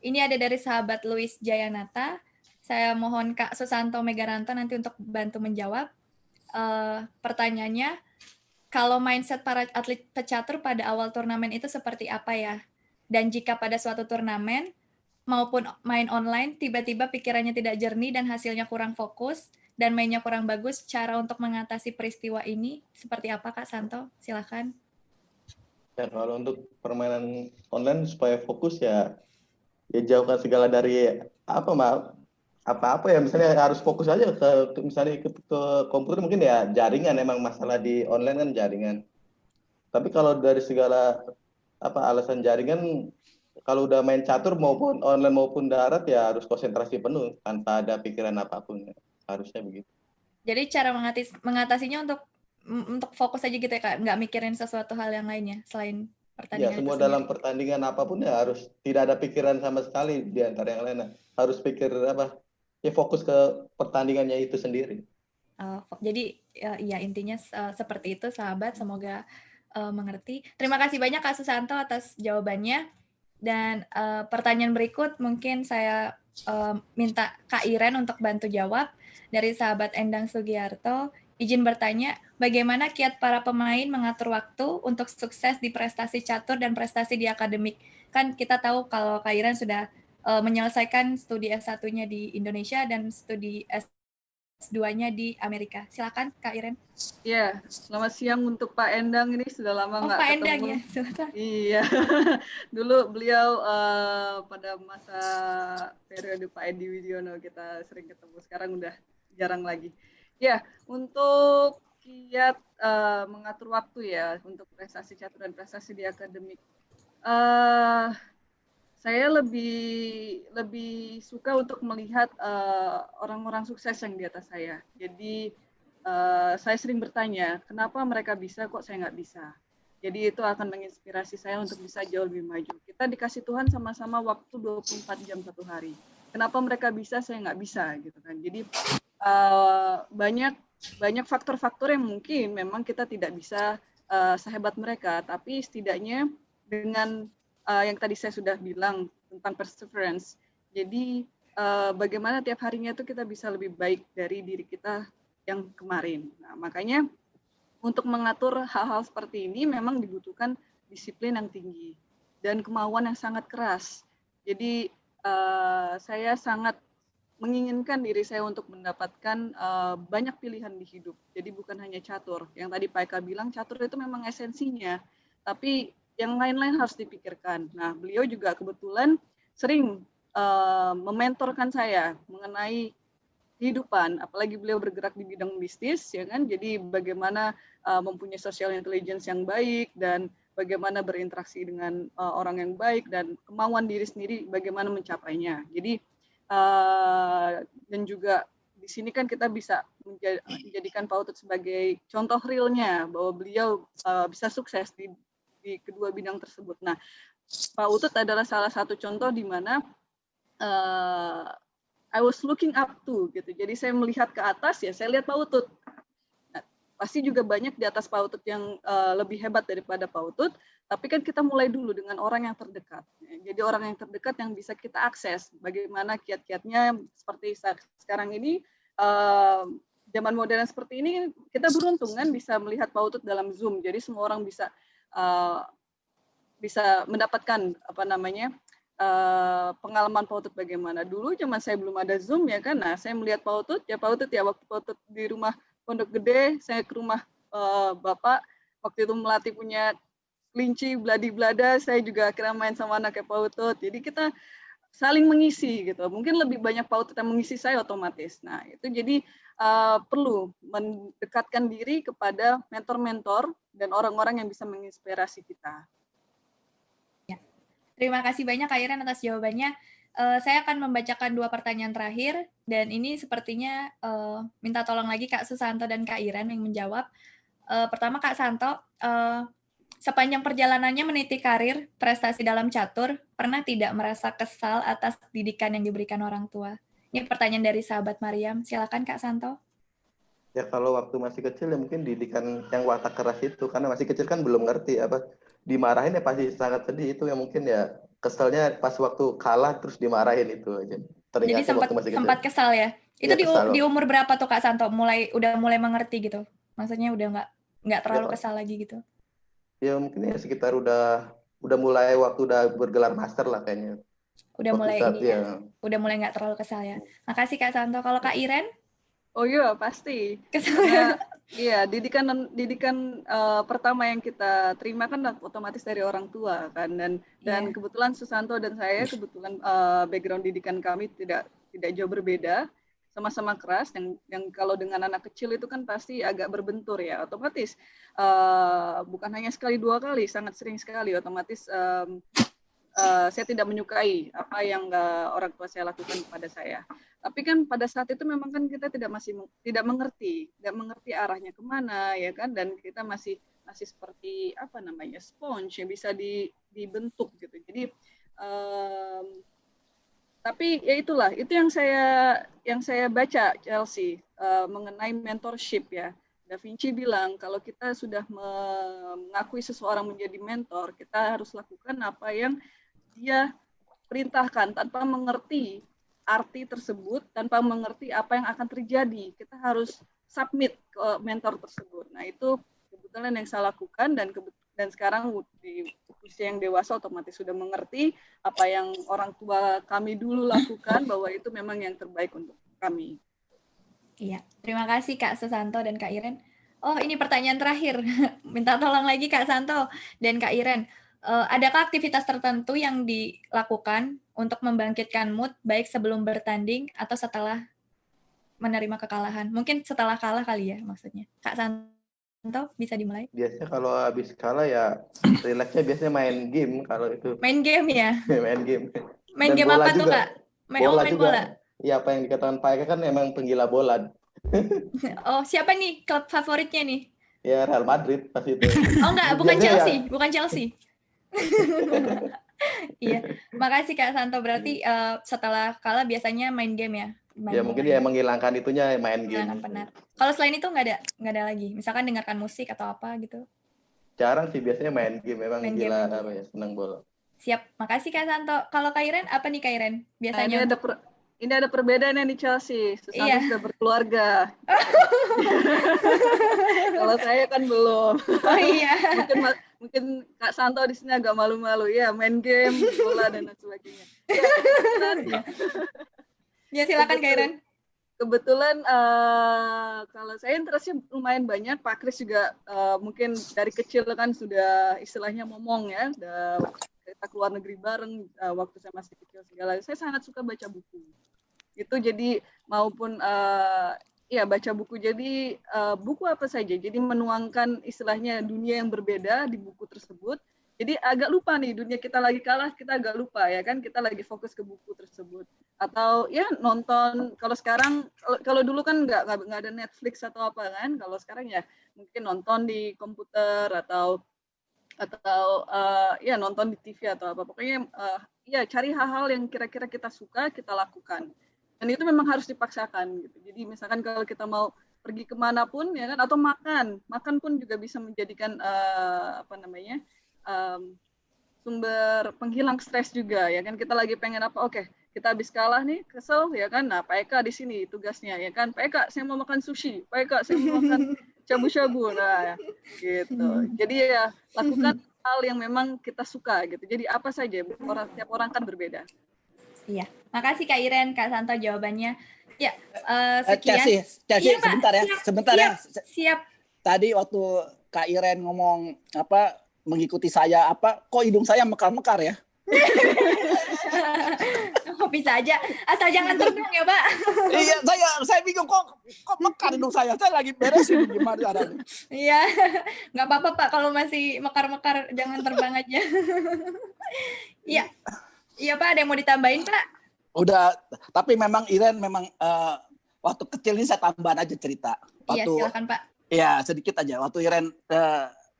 Ini ada dari sahabat Luis Jayanata. Saya mohon Kak Susanto Megaranto nanti untuk bantu menjawab. Pertanyaannya, kalau mindset para atlet pecatur pada awal turnamen itu seperti apa ya? Dan jika pada suatu turnamen maupun main online tiba-tiba pikirannya tidak jernih dan hasilnya kurang fokus dan mainnya kurang bagus, cara untuk mengatasi peristiwa ini seperti apa Kak Santo? Silakan. Ya, kalau untuk permainan online supaya fokus ya jauhkan segala dari apa-apa ya, misalnya harus fokus aja misalnya ke komputer, mungkin ya jaringan, emang masalah di online kan jaringan. Tapi kalau dari segala alasan jaringan, kalau udah main catur maupun online maupun darat ya harus konsentrasi penuh tanpa ada pikiran apapun ya. Harusnya begitu. Jadi cara mengatasinya untuk fokus aja gitu ya Kak, nggak mikirin sesuatu hal yang lainnya selain Ya, pertandingan itu semua sendiri. dalam pertandingan apapun ya harus tidak ada pikiran sama sekali di antara yang lain. Harus pikir ya fokus ke pertandingannya itu sendiri. Jadi ya intinya seperti itu sahabat, semoga mengerti. Terima kasih banyak Kak Susanto atas jawabannya. Dan pertanyaan berikut mungkin saya minta Kak Iren untuk bantu jawab dari sahabat Endang Sugiarto. Izin bertanya, bagaimana kiat para pemain mengatur waktu untuk sukses di prestasi catur dan prestasi di akademik? Kan kita tahu kalau Kak Iren sudah menyelesaikan studi S1-nya di Indonesia dan studi S2-nya di Amerika. Silakan Kak Iren. Ya, selamat siang untuk Pak Endang, ini sudah lama nggak Pak Endang ketemu. Ya, silakan. Iya, dulu beliau pada masa periode Pak Edi Widiono kita sering ketemu, sekarang udah jarang lagi. Ya, untuk kiat mengatur waktu ya untuk prestasi catur dan prestasi di akademik. Saya lebih suka untuk melihat orang-orang sukses yang di atas saya. Jadi saya sering bertanya, kenapa mereka bisa kok saya nggak bisa? Jadi itu akan menginspirasi saya untuk bisa jauh lebih maju. Kita dikasih Tuhan sama-sama waktu 24 jam satu hari. Kenapa mereka bisa, saya nggak bisa gitu kan. Jadi banyak faktor-faktor yang mungkin memang kita tidak bisa sehebat mereka, tapi setidaknya dengan yang tadi saya sudah bilang tentang perseverance. Jadi bagaimana tiap harinya itu kita bisa lebih baik dari diri kita yang kemarin. Nah, makanya untuk mengatur hal-hal seperti ini memang dibutuhkan disiplin yang tinggi dan kemauan yang sangat keras. Jadi saya sangat menginginkan diri saya untuk mendapatkan banyak pilihan di hidup. Jadi bukan hanya catur. Yang tadi Pak Eka bilang catur itu memang esensinya, tapi yang lain-lain harus dipikirkan. Nah, beliau juga kebetulan sering mementorkan saya mengenai kehidupan, apalagi beliau bergerak di bidang bisnis, ya kan? Jadi bagaimana mempunyai social intelligence yang baik dan bagaimana berinteraksi dengan orang yang baik dan kemauan diri sendiri bagaimana mencapainya. Jadi dan juga di sini kan kita bisa menjadikan Pak Utut sebagai contoh realnya bahwa beliau bisa sukses di kedua bidang tersebut. Nah, Pak Utut adalah salah satu contoh di mana I was looking up to gitu. Jadi saya melihat ke atas ya, saya lihat Pak Utut. Nah, pasti juga banyak di atas Pak Utut yang lebih hebat daripada Pak Utut, tapi kan kita mulai dulu dengan orang yang terdekat. Jadi orang yang terdekat yang bisa kita akses. Bagaimana kiat-kiatnya seperti sekarang ini, zaman modern seperti ini, kita beruntung kan bisa melihat Pak Utut dalam Zoom. Jadi semua orang bisa mendapatkan pengalaman Pak Utut bagaimana. Dulu zaman saya belum ada Zoom ya kan, nah saya melihat Pak Utut ya waktu Pak Utut di rumah Pondok Gede, saya ke rumah Bapak, waktu itu melatih punya kelinci, bladi-blada, saya juga akhirnya main sama anaknya Pak Utut. Jadi kita saling mengisi gitu. Mungkin lebih banyak Pak Utut yang mengisi saya otomatis. Nah itu jadi perlu mendekatkan diri kepada mentor-mentor dan orang-orang yang bisa menginspirasi kita. Terima kasih banyak Kak Iren atas jawabannya. Saya akan membacakan 2 pertanyaan terakhir, dan ini sepertinya minta tolong lagi Kak Susanto dan Kak Iren yang menjawab. Pertama Kak Santo, sepanjang perjalanannya meniti karir prestasi dalam catur, pernah tidak merasa kesal atas didikan yang diberikan orang tua? Ini pertanyaan dari sahabat Mariam. Silakan Kak Santo. Ya kalau waktu masih kecil ya mungkin didikan yang watak keras itu, karena masih kecil kan belum ngerti dimarahin ya pasti sangat sedih, itu yang mungkin ya keselnya pas waktu kalah terus dimarahin itu aja. Jadi Teringatnya sempat waktu masih kecil. sempat kesal ya. Itu Iya, kesal. di umur berapa tuh Kak Santo udah mulai mengerti gitu? Maksudnya udah nggak terlalu Pak. kesal lagi gitu. Ya mungkin ya sekitar udah mulai waktu udah bergelar master lah kayaknya. Udah Waktu mulai saat ini ya. Udah mulai nggak terlalu kesal ya. Makasih Kak Santo. Kalau Kak Iren? Oh iya, pasti. Kesal. Karena iya, didikan pertama yang kita terima kan otomatis dari orang tua kan, dan Iya. kebetulan Susanto dan saya kebetulan background didikan kami tidak jauh berbeda, sama-sama keras, yang kalau dengan anak kecil itu kan pasti agak berbentur ya, otomatis bukan hanya sekali dua kali, sangat sering sekali otomatis saya tidak menyukai apa yang orang tua saya lakukan kepada saya. Tapi kan pada saat itu memang kan kita tidak mengerti arahnya kemana ya kan, dan kita masih seperti apa namanya sponge yang bisa dibentuk gitu. Jadi tapi ya itulah, itu yang saya baca Chelsea mengenai mentorship ya. Da Vinci bilang kalau kita sudah mengakui seseorang menjadi mentor, kita harus lakukan apa yang dia perintahkan tanpa mengerti arti tersebut, tanpa mengerti apa yang akan terjadi. Kita harus submit ke mentor tersebut. Nah, itu kebetulan yang saya lakukan, dan sekarang di usia yang dewasa otomatis sudah mengerti apa yang orang tua kami dulu lakukan, bahwa itu memang yang terbaik untuk kami. Iya, terima kasih Kak Susanto dan Kak Iren. Oh, ini pertanyaan terakhir. Minta tolong lagi Kak Santo dan Kak Iren. Adakah aktivitas tertentu yang dilakukan untuk membangkitkan mood baik sebelum bertanding atau setelah menerima kekalahan? Mungkin setelah kalah kali ya maksudnya. Kak Santo bisa dimulai? Biasanya kalau habis kalah ya relaxnya biasanya main game kalau itu. Main game ya? Main game. Main Dan game bola apa tuh juga. Kak? Main juga. bola? Iya, apa yang dikatakan Pak Eka kan emang penggila bola. Oh, siapa nih klub favoritnya nih? Ya Real Madrid pas itu. Oh enggak, bukan Biasanya Chelsea, bukan Chelsea. Iya, makasih Kak Santo. Berarti setelah kalah biasanya main game ya? Ya mungkin ya menghilangkan itunya main game. Menghilangkan penat. Kalau selain itu nggak ada lagi. Misalkan dengarkan musik atau apa gitu. Jarang sih, biasanya main game. Memang Main gila game apa ya, senang bola. Siap, makasih Kak Santo. Kalau Kak Iren, apa nih Kak Iren? Biasanya ini ada perbedaan di Chelsea. Susanto iya. sudah berkeluarga. Kalau saya kan belum. Oh iya. mungkin Kak Santo di sini agak malu-malu ya, main game, bola dan sebagainya. Ya silakan Kak Iren. Kebetulan kalau saya interestnya lumayan banyak. Pak Kris juga mungkin dari kecil kan sudah istilahnya ngomong ya, kita keluar negeri bareng waktu saya masih kecil segala. Saya sangat suka baca buku. Itu jadi maupun baca buku. Jadi buku apa saja. Jadi menuangkan istilahnya dunia yang berbeda di buku tersebut. Jadi agak lupa nih, dunia kita lagi kalah, kita agak lupa ya kan, kita lagi fokus ke buku tersebut. Atau ya nonton, kalau dulu kan nggak ada Netflix atau apa kan, kalau sekarang ya mungkin nonton di komputer atau ya nonton di TV atau apa. Pokoknya ya cari hal-hal yang kira-kira kita suka, kita lakukan. Dan itu memang harus dipaksakan gitu. Jadi misalkan kalau kita mau pergi kemanapun ya kan, atau makan pun juga bisa menjadikan sumber penghilang stres juga ya kan. Kita lagi pengen apa, oke, kita habis kalah nih, kesel ya kan, nah Pak Eka di sini tugasnya ya kan, Pak Eka saya mau makan sushi, Pak Eka saya mau makan shabu-shabu, nah gitu. Jadi ya lakukan hal yang memang kita suka gitu. Jadi apa saja, tiap orang kan berbeda. Iya, makasih Kak Iren, Kak Santo jawabannya. Ya, sekian. Chelsea, iya, sebentar ya. Siap. Tadi waktu Kak Iren ngomong apa mengikuti saya kok hidung saya mekar-mekar ya? Oh, bisa aja, asal jangan terbang ya Pak. Iya, saya bingung kok mekar hidung saya lagi beresin gimana caranya. Iya, nggak apa-apa Pak, kalau masih mekar-mekar jangan terbang aja. Iya Pak, ada yang mau ditambahin Pak? Udah, tapi memang Iren waktu kecil ini saya tambahan aja cerita. Iya, silakan Pak. Iya, sedikit aja. Waktu Iren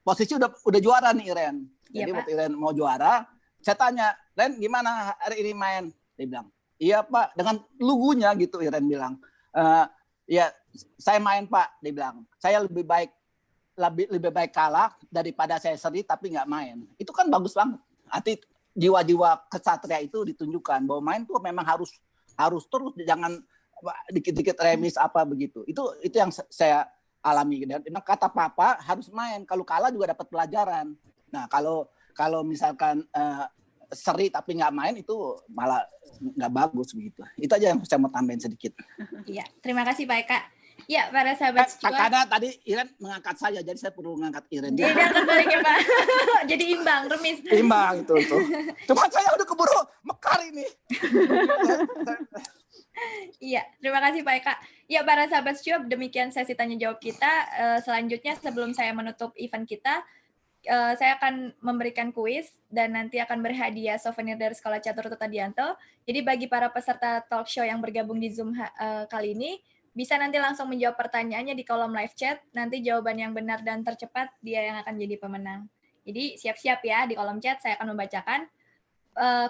posisi udah juara nih Iren. Jadi waktu Iren mau juara, saya tanya, Ren gimana hari ini main? Dia bilang, iya Pak, dengan lugunya gitu Iren bilang. Ya saya main Pak, dia bilang. Saya lebih baik kalah daripada saya seri tapi nggak main. Itu kan bagus banget. Arti jiwa-jiwa kesatria itu ditunjukkan bahwa main tuh memang harus terus, jangan dikit-dikit remis apa begitu. Itu yang saya alami. Dan kata papa harus main, kalau kalah juga dapat pelajaran. Nah kalau misalkan seri tapi nggak main itu malah nggak bagus begitu. Itu aja yang saya mau tambahin sedikit. Iya, terima kasih Pak Eka. Ya, para sahabat Cuap. Karena tadi Iren mengangkat saya, jadi saya perlu mengangkat Iren. Jadi angkat balik ya Pak. Jadi imbang, remis. Imbang itu. Cuma saya udah keburu mekar ini. Iya, terima kasih Pak Eka. Ya, para sahabat Cuap, demikian sesi tanya jawab kita. Selanjutnya sebelum saya menutup event kita, saya akan memberikan kuis dan nanti akan berhadiah souvenir dari Sekolah Catur Tutadianto. Jadi bagi para peserta talk show yang bergabung di Zoom kali ini, bisa nanti langsung menjawab pertanyaannya di kolom live chat. Nanti jawaban yang benar dan tercepat dia yang akan jadi pemenang. Jadi siap-siap ya di kolom chat, saya akan membacakan.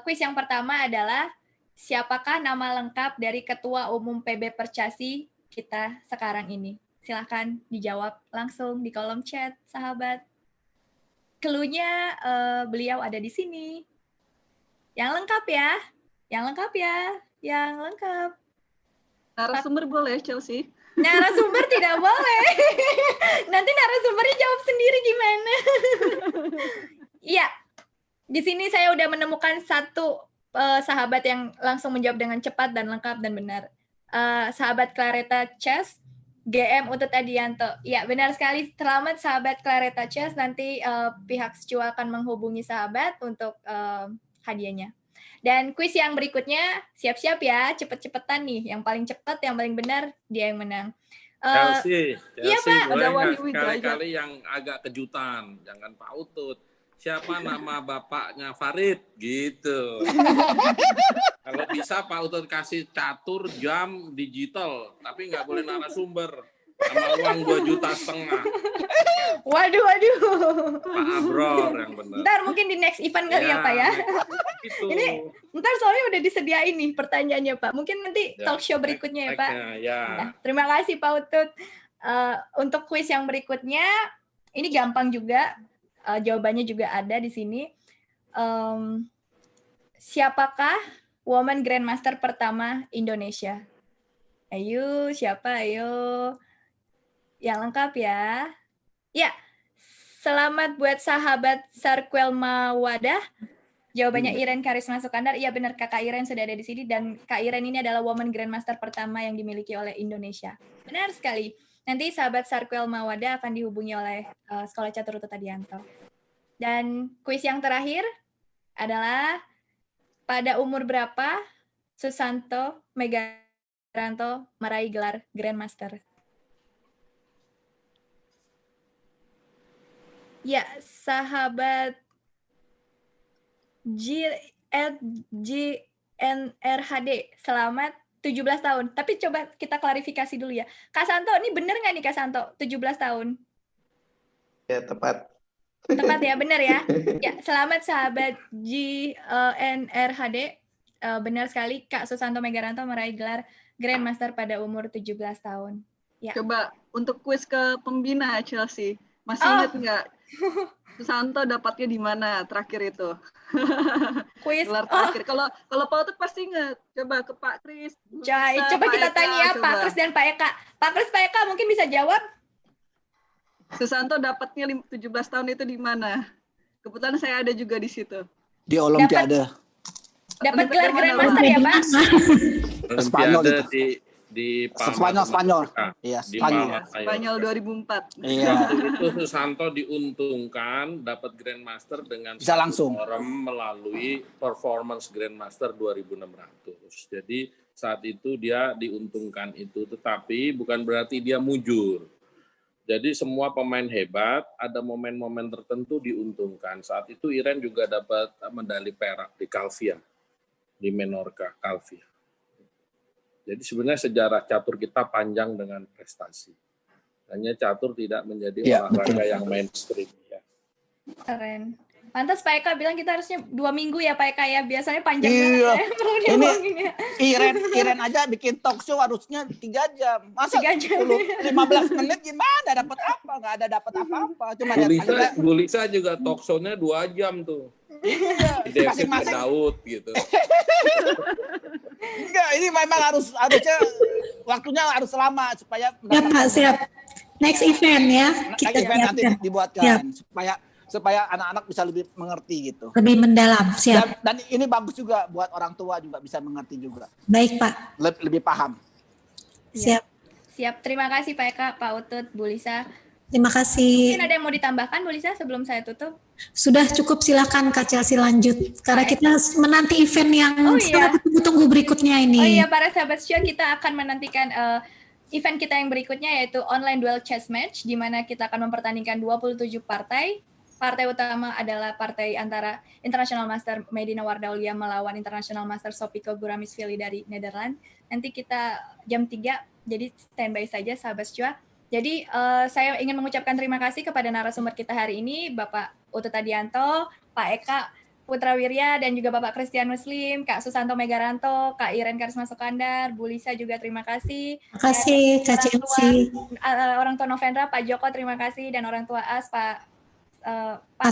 Kuis yang pertama adalah, siapakah nama lengkap dari Ketua Umum PB Percasi kita sekarang ini? Silahkan dijawab langsung di kolom chat, sahabat. Cluenya beliau ada di sini. Yang lengkap ya. Yang lengkap. Narasumber boleh, Chelsea? Narasumber tidak boleh. Nanti narasumbernya jawab sendiri gimana. Iya. Di sini saya udah menemukan satu sahabat yang langsung menjawab dengan cepat dan lengkap dan benar. Sahabat Clareta Chess, GM Utut Adianto. Ya, benar sekali. Selamat sahabat Clareta Chess. Nanti pihak SCUA akan menghubungi sahabat untuk hadiahnya. Dan kuis yang berikutnya, siap-siap ya, cepet-cepetan nih. Yang paling cepat, yang paling benar, dia yang menang. Chelsea, iya Pak. boleh nggak sekali-kali yang agak kejutan, jangan Pak Utut. Siapa nama bapaknya Farid? Gitu. Kalau bisa Pak Utut kasih catur, jam, digital, tapi nggak boleh narasumber. Sama uang 2,5 juta. Waduh. Pak Abror yang benar. Ntar mungkin di next event kali ya Pak ya. Gitu. Ini ntar soalnya udah disediain nih pertanyaannya Pak. Mungkin nanti talk show berikutnya ya Pak. Ya. Nah, terima kasih Pak Utut. Untuk kuis yang berikutnya, ini gampang juga. Jawabannya juga ada di sini. Siapakah Woman Grandmaster pertama Indonesia? Ayo, siapa? Ayo. Yang lengkap ya. Ya, selamat buat sahabat Sarkwel Mawadah. Jawabannya Iren Karisma Sukandar. Iya benar, Kakak Iren sudah ada di sini. Dan Kak Iren ini adalah Woman Grandmaster pertama yang dimiliki oleh Indonesia. Benar sekali. Nanti sahabat Sarkwel Mawadah akan dihubungi oleh Sekolah Catur Tutadianto. Dan kuis yang terakhir adalah, pada umur berapa Susanto Megaranto meraih gelar Grandmaster? Ya, sahabat GNRHD, selamat 17 tahun. Tapi coba kita klarifikasi dulu ya. Kak Santo, ini benar nggak nih Kak Santo? 17 tahun? Ya, tepat. Tepat ya, benar ya? Ya, selamat sahabat GNRHD. Benar sekali, Kak Susanto Megaranto meraih gelar Grandmaster pada umur 17 tahun. Ya. Coba untuk kuis ke pembina Chelsea. Masih ingat nggak? Susanto dapatnya di mana terakhir itu? Kuis. Gelar terakhir. Kalau Pak Utut pasti ingat. Coba ke Pak Kris. Coba kita tanya ya Pak Kris dan Pak Eka. Pak Kris, Pak Eka mungkin bisa jawab. Susanto dapatnya 17 tahun itu di mana? Kebetulan saya ada juga di situ. Di Olimpiade. Dapat gelar Grandmaster ya Pak? Spanyol di Spanyol. Iya, Spanyol 2004. Iya. Itu Susanto diuntungkan dapat Grandmaster dengan bisa langsung melalui performance Grandmaster 2600. Jadi saat itu dia diuntungkan itu, tetapi bukan berarti dia mujur. Jadi semua pemain hebat ada momen-momen tertentu diuntungkan. Saat itu Iren juga dapat medali perak di Calvia, di Menorca, Calvia. Jadi sebenarnya sejarah catur kita panjang dengan prestasi. Hanya catur tidak menjadi olahraga yang mainstream. Ya. Keren. Pantas Pak Eka bilang kita harusnya 2 minggu ya Pak Eka ya. Biasanya panjang banget ya. Ini Iren aja bikin talk show harusnya 3 jam. Masa 3 jam. 15 menit gimana dapat apa? Nggak ada dapat apa-apa. Cuma Bu Lisa juga talk show-nya 2 jam tuh. Iya, Di defisit masing-masing. Daud gitu. Enggak, ini memang harusnya waktunya harus lama supaya Ya Pak, siap. Next event ya, kita event nanti siapkan. dibuatkan supaya anak-anak bisa lebih mengerti gitu. Lebih mendalam, siap. Dan ini bagus juga buat orang tua juga bisa mengerti juga. Baik Pak, Lebih paham. siap. Siap. Terima kasih Pak Eka, Pak Utut, Bu Lisa. Terima kasih. Mungkin ada yang mau ditambahkan Bu Lisa sebelum saya tutup? Sudah cukup, silakan Kak Chelsea lanjut. Karena kita menanti event yang Oh, iya. sangat ditunggu berikutnya ini. Oh iya, para sahabat Shua, kita akan menantikan event kita yang berikutnya, yaitu online duel chess match, di mana kita akan mempertandingkan 27 partai. Partai utama adalah partai antara International Master Medina Wardaulia melawan International Master Sopiko Guramisvili dari Nederland. Nanti kita jam 3, jadi standby saja sahabat Shua. Jadi saya ingin mengucapkan terima kasih kepada narasumber kita hari ini, Bapak Utut Adianto, Pak Eka Putra Wirya, dan juga Bapak Christian Muslim, Kak Susanto Megaranto, Kak Iren Karisma Sukandar, Bu Lisa juga terima kasih. Terima kasih Kak Chelsea. Orang tua Novendra, Pak Joko terima kasih, dan orang tua As, Pak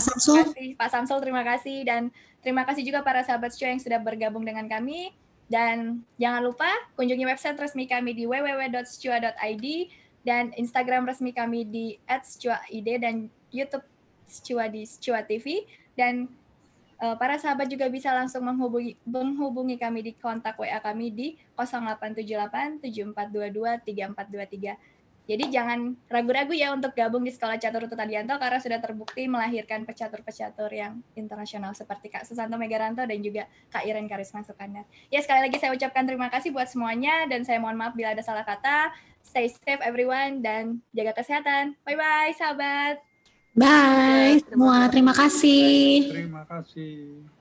Samsul. Pak Samsul terima kasih, dan terima kasih juga para sahabat Shua yang sudah bergabung dengan kami. Dan jangan lupa kunjungi website resmi kami di www.shua.id dan Instagram resmi kami di @shua.id dan YouTube Shua di Shua TV. Dan para sahabat juga bisa langsung menghubungi kami di kontak WA kami di 0878 7422 3423. Jadi jangan ragu-ragu ya untuk gabung di Sekolah Catur Utut Adianto, karena sudah terbukti melahirkan pecatur-pecatur yang internasional seperti Kak Susanto Megaranto dan juga Kak Iren Karisma Sukandar. Ya, sekali lagi saya ucapkan terima kasih buat semuanya, dan saya mohon maaf bila ada salah kata. Stay safe everyone dan jaga kesehatan. Bye-bye sahabat. Bye semua, terima kasih. Terima kasih.